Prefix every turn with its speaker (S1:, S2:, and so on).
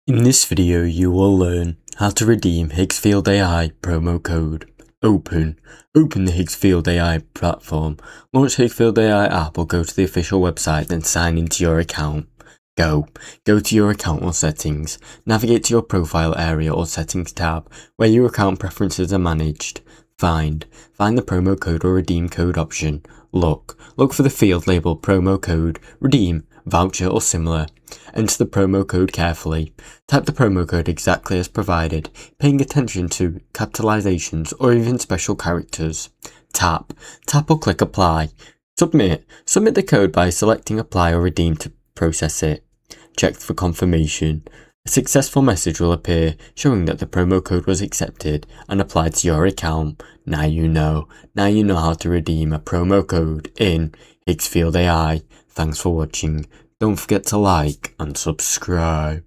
S1: In this video you will learn how to redeem Higgsfield AI promo code. Open the Higgsfield AI platform, launch Higgsfield AI app or go to the official website, then sign into your account. Go to your account or settings, navigate to your profile area or settings tab where your account preferences are managed. Find the promo code or redeem code option. Look for the field labeled promo code, redeem, voucher or similar. Enter the promo code carefully. Type the promo code exactly as provided, paying attention to capitalizations or even special characters. Tap or click apply. Submit the code by selecting apply or redeem to process it. Check for confirmation. A successful message will appear showing that the promo code was accepted and applied to your account. Now you know how to redeem a promo code in Higgsfield AI. Thanks for watching. Don't forget to like and subscribe.